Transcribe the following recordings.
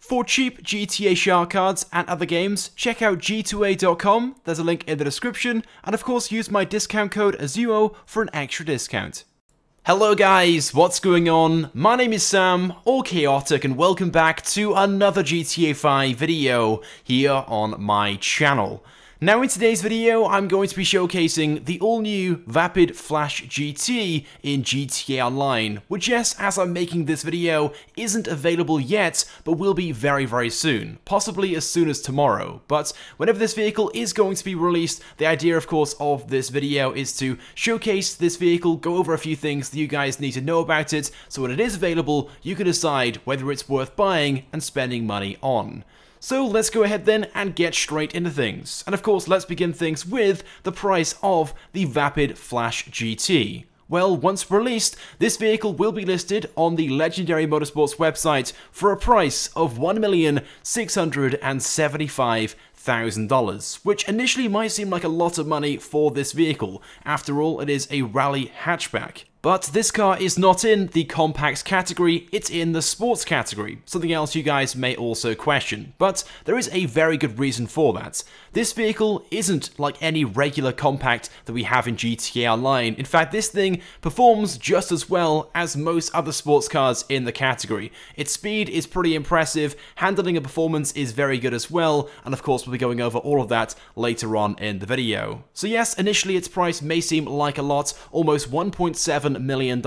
For cheap GTA shark cards and other games, check out g2a.com, there's a link in the description, and of course use my discount code AZUO for an extra discount. Hello guys, what's going on? My name is Sam, or Chaotic, and welcome back to another GTA 5 video here on my channel. Now in today's video, I'm going to be showcasing the all-new Vapid Flash GT in GTA Online, which, yes, as I'm making this video, isn't available yet, but will be very soon, possibly as soon as tomorrow. But whenever this vehicle is going to be released, the idea, of course, of this video is to showcase this vehicle, go over a few things that you guys need to know about it, so when it is available, you can decide whether it's worth buying and spending money on. So let's go ahead then and get straight into things. And of course, let's begin things with the price of the Vapid Flash GT. Well, once released, this vehicle will be listed on the Legendary Motorsports website for a price of $1,675,000, which initially might seem like a lot of money for this vehicle. After all, it is a rally hatchback. But this car is not in the compact category, it's in the sports category, something else you guys may also question. But there is a very good reason for that. This vehicle isn't like any regular compact that we have in GTA Online. In fact, this thing performs just as well as most other sports cars in the category. Its speed is pretty impressive, handling and performance is very good as well, and of course we'll be going over all of that later on in the video. So yes, initially its price may seem like a lot, almost $1.7 million,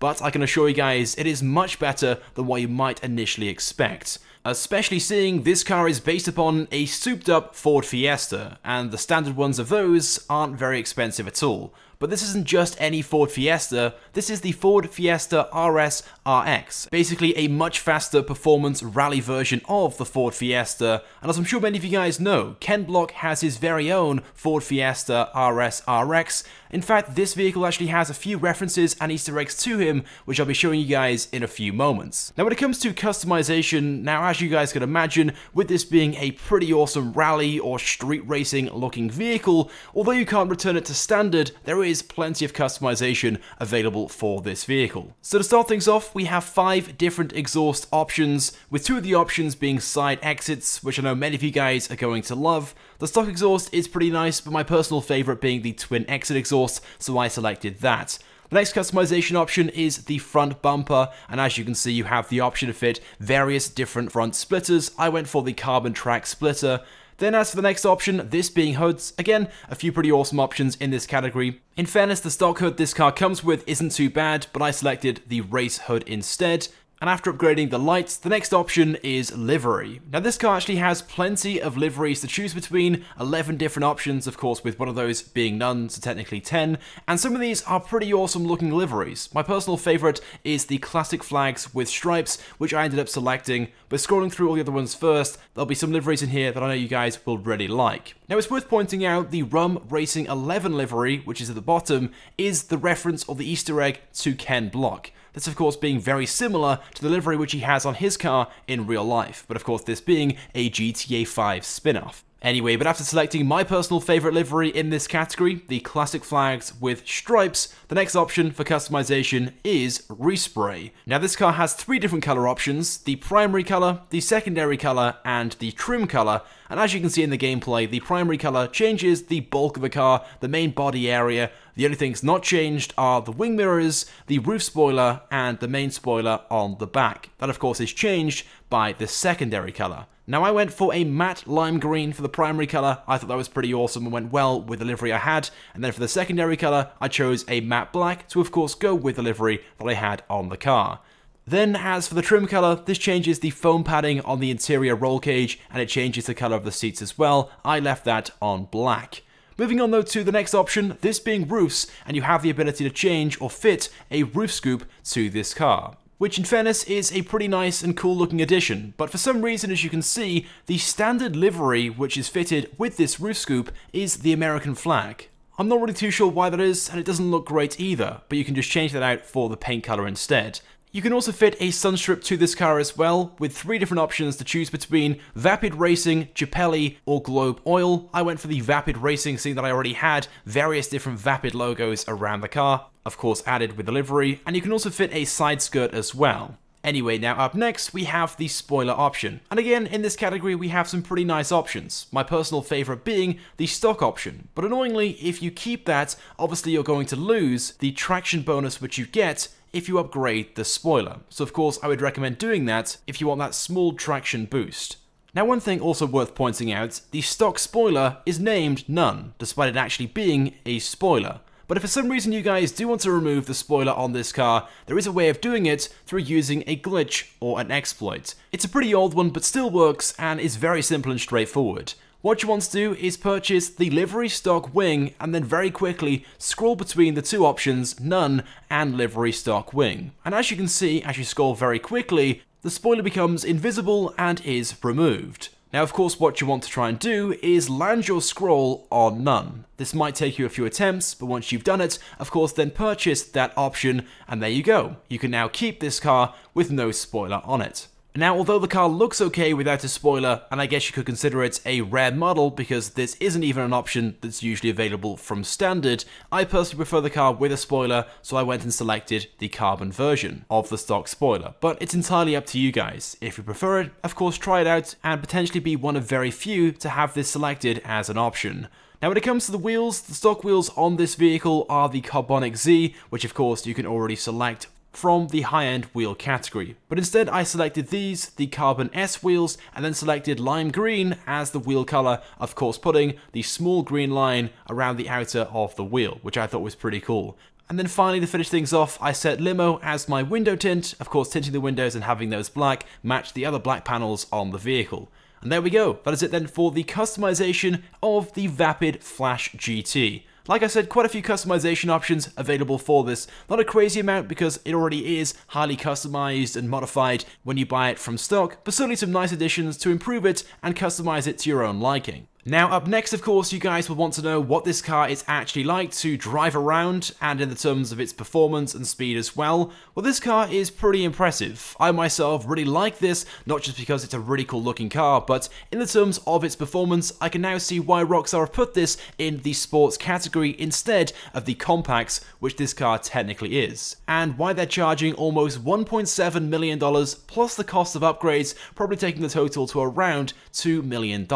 but I can assure you guys it is much better than what you might initially expect. Especially seeing this car is based upon a souped up Ford Fiesta, and the standard ones of those aren't very expensive at all. But this isn't just any Ford Fiesta, this is the Ford Fiesta Rs RX, basically a much faster performance rally version of the Ford Fiesta, and as I'm sure many of you guys know, Ken Block has his very own Ford Fiesta Rs RX. In fact, this vehicle actually has a few references and Easter eggs to him, which I'll be showing you guys in a few moments. Now when it comes to customization, now as you guys can imagine, with this being a pretty awesome rally or street racing looking vehicle, although you can't return it to standard, there is plenty of customization available for this vehicle. So to start things off, we have 5 different exhaust options, with 2 of the options being side exits, which I know many of you guys are going to love. The stock exhaust is pretty nice, but my personal favorite being the twin exit exhaust, so I selected that. The next customization option is the front bumper, and as you can see you have the option to fit various different front splitters. I went for the carbon track splitter. Then as for the next option, this being hoods, again, a few pretty awesome options in this category. In fairness, the stock hood this car comes with isn't too bad, but I selected the race hood instead. And after upgrading the lights, the next option is livery. Now this car actually has plenty of liveries to choose between, 11 different options, of course with one of those being none, so technically 10, and some of these are pretty awesome looking liveries. My personal favourite is the classic flags with stripes, which I ended up selecting, but scrolling through all the other ones first, there'll be some liveries in here that I know you guys will really like. Now it's worth pointing out the Rum Racing 11 livery, which is at the bottom, is the reference or the Easter egg to Ken Block. This of course being very similar to the livery which he has on his car in real life, but of course this being a GTA 5 spin-off. Anyway, but after selecting my personal favourite livery in this category, the classic flags with stripes, the next option for customization is respray. Now this car has 3 different colour options, the primary colour, the secondary colour, and the trim colour, and as you can see in the gameplay, the primary colour changes the bulk of the car, the main body area. The only things not changed are the wing mirrors, the roof spoiler, and the main spoiler on the back. That of course is changed by the secondary colour. Now I went for a matte lime green for the primary colour. I thought that was pretty awesome and went well with the livery I had. And then for the secondary colour, I chose a matte black to of course go with the livery that I had on the car. Then as for the trim colour, this changes the foam padding on the interior roll cage and it changes the colour of the seats as well. I left that on black. Moving on though to the next option, this being roofs, and you have the ability to change or fit a roof scoop to this car, which in fairness is a pretty nice and cool looking addition, but for some reason as you can see, the standard livery which is fitted with this roof scoop is the American flag. I'm not really too sure why that is, and it doesn't look great either, but you can just change that out for the paint colour instead. You can also fit a sunstrip to this car as well, with 3 different options to choose between Vapid Racing, Chipelli, or Globe Oil. I went for the Vapid Racing, seeing that I already had various different Vapid logos around the car, of course added with the livery, and you can also fit a side skirt as well. Anyway, now up next we have the spoiler option. And again, in this category we have some pretty nice options. My personal favourite being the stock option. But annoyingly, if you keep that, obviously you're going to lose the traction bonus which you get if you upgrade the spoiler. So of course I would recommend doing that if you want that small traction boost. Now one thing also worth pointing out, the stock spoiler is named None, despite it actually being a spoiler. But if for some reason you guys do want to remove the spoiler on this car, there is a way of doing it through using a glitch or an exploit. It's a pretty old one but still works and is very simple and straightforward. What you want to do is purchase the livery stock wing and then very quickly scroll between the two options, None and livery stock wing. And as you can see, as you scroll very quickly, the spoiler becomes invisible and is removed. Now of course what you want to try and do is land your scroll on None. This might take you a few attempts, but once you've done it, of course then purchase that option and there you go. You can now keep this car with no spoiler on it. Now, although the car looks okay without a spoiler, and I guess you could consider it a rare model because this isn't even an option that's usually available from standard, I personally prefer the car with a spoiler, so I went and selected the carbon version of the stock spoiler. But it's entirely up to you guys. If you prefer it, of course try it out and potentially be one of very few to have this selected as an option. Now when it comes to the wheels, the stock wheels on this vehicle are the Carbonic Z, which of course you can already select from the high-end wheel category. But instead I selected these, the Carbon S wheels, and then selected lime green as the wheel color, of course putting the small green line around the outer of the wheel, which I thought was pretty cool. And then finally, to finish things off, I set Limo as my window tint, of course tinting the windows and having those black match the other black panels on the vehicle. And there we go, that is it then for the customization of the Vapid Flash GT. Like I said, quite a few customization options available for this. Not a crazy amount because it already is highly customized and modified when you buy it from stock, but certainly some nice additions to improve it and customize it to your own liking. Now up next, of course, you guys will want to know what this car is actually like to drive around, and in the terms of its performance and speed as well. Well, this car is pretty impressive. I myself really like this, not just because it's a really cool looking car, but in the terms of its performance, I can now see why Rockstar have put this in the sports category instead of the compacts, which this car technically is, and why they're charging almost $1.7 million plus the cost of upgrades, probably taking the total to around $2 million.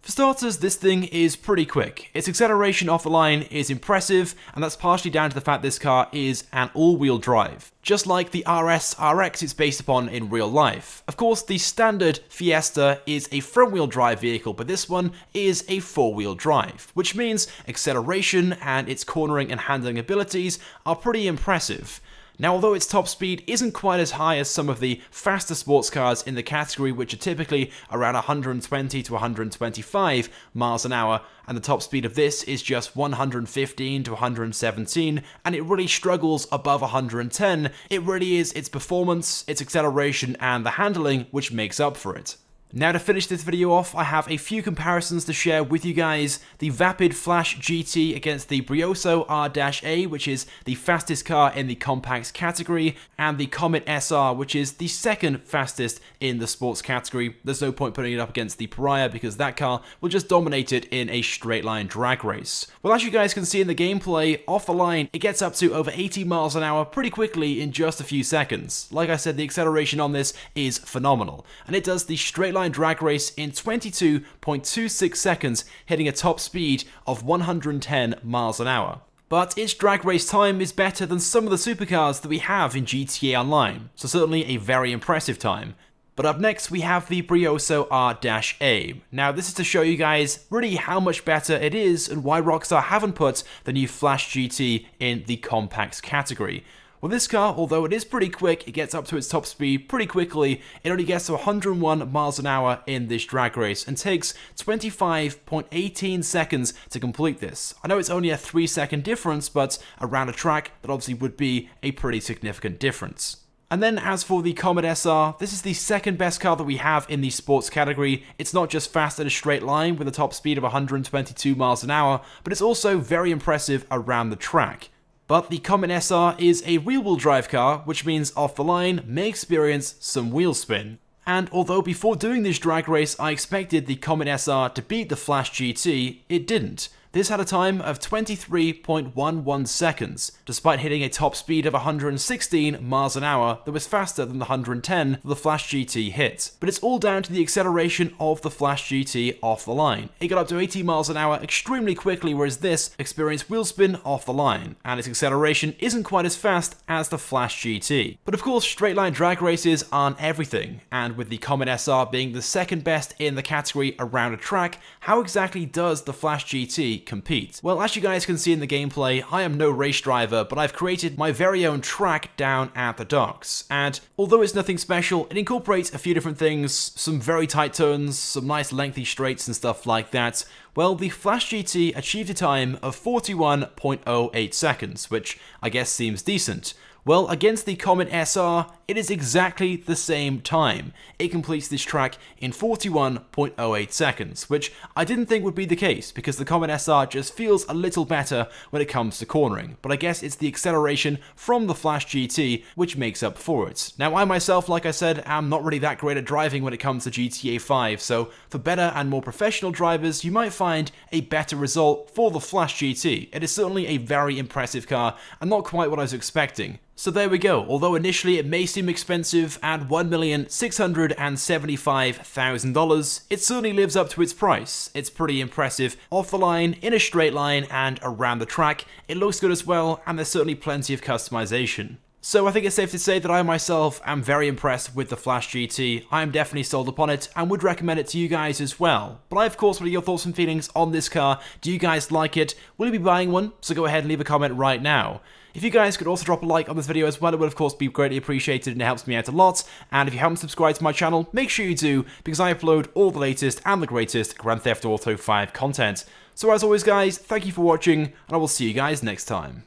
For starters, this thing is pretty quick. Its acceleration off the line is impressive, and that's partially down to the fact this car is an all-wheel drive. Just like the RS RX it's based upon in real life. Of course, the standard Fiesta is a front-wheel drive vehicle, but this one is a four-wheel drive, which means acceleration and its cornering and handling abilities are pretty impressive. Now, although its top speed isn't quite as high as some of the faster sports cars in the category, which are typically around 120 to 125 miles an hour, and the top speed of this is just 115 to 117, and it really struggles above 110, it really is its performance, its acceleration, and the handling which makes up for it. Now to finish this video off, I have a few comparisons to share with you guys. The Vapid Flash GT against the Brioso R-A, which is the fastest car in the compacts category, and the Comet SR, which is the second fastest in the sports category. There's no point putting it up against the Pariah because that car will just dominate it in a straight line drag race. Well, as you guys can see in the gameplay, off the line, it gets up to over 80 miles an hour pretty quickly in just a few seconds. Like I said, the acceleration on this is phenomenal, and it does the straight line drag race in 22.26 seconds, hitting a top speed of 110 miles an hour. But its drag race time is better than some of the supercars that we have in GTA Online, so certainly a very impressive time. But up next we have the Brioso R-A. Now this is to show you guys really how much better it is and why Rockstar haven't put the new Flash GT in the compacts category. Well, this car, although it is pretty quick, it gets up to its top speed pretty quickly. It only gets to 101 miles an hour in this drag race and takes 25.18 seconds to complete this. I know it's only a 3-second difference, but around a track, that obviously would be a pretty significant difference. And then as for the Comet SR, this is the second best car that we have in the sports category. It's not just fast in a straight line with a top speed of 122 miles an hour, but it's also very impressive around the track. But the Comet SR is a rear-wheel drive car, which means off the line may experience some wheel spin. And although before doing this drag race I expected the Comet SR to beat the Flash GT, it didn't. This had a time of 23.11 seconds, despite hitting a top speed of 116 miles an hour that was faster than the 110 that the Flash GT hit. But it's all down to the acceleration of the Flash GT off the line. It got up to 80 miles an hour extremely quickly, whereas this experienced wheel spin off the line, and its acceleration isn't quite as fast as the Flash GT. But of course, straight line drag races aren't everything, and with the Comet SR being the second best in the category around a track, how exactly does the Flash GT compete? Well, as you guys can see in the gameplay, I am no race driver, but I've created my very own track down at the docks, and although it's nothing special, it incorporates a few different things, some very tight turns, some nice lengthy straights and stuff like that. Well, the Flash GT achieved a time of 41.08 seconds, which I guess seems decent. Well, against the Comet SR, it is exactly the same time. It completes this track in 41.08 seconds, which I didn't think would be the case, because the Comet SR just feels a little better when it comes to cornering, but I guess it's the acceleration from the Flash GT which makes up for it. Now, I myself, like I said, am not really that great at driving when it comes to GTA 5, so for better and more professional drivers, you might find a better result for the Flash GT. It is certainly a very impressive car, and not quite what I was expecting. So there we go. Although initially it may seem expensive at $1,675,000, it certainly lives up to its price. It's pretty impressive off the line, in a straight line, and around the track. It looks good as well, and there's certainly plenty of customization. So I think it's safe to say that I myself am very impressed with the Flash GT. I am definitely sold upon it and would recommend it to you guys as well. But I of course want to hear your thoughts and feelings on this car. Do you guys like it? Will you be buying one? So go ahead and leave a comment right now. If you guys could also drop a like on this video as well, it would of course be greatly appreciated and it helps me out a lot. And if you haven't subscribed to my channel, make sure you do, because I upload all the latest and the greatest Grand Theft Auto 5 content. So as always guys, thank you for watching, and I will see you guys next time.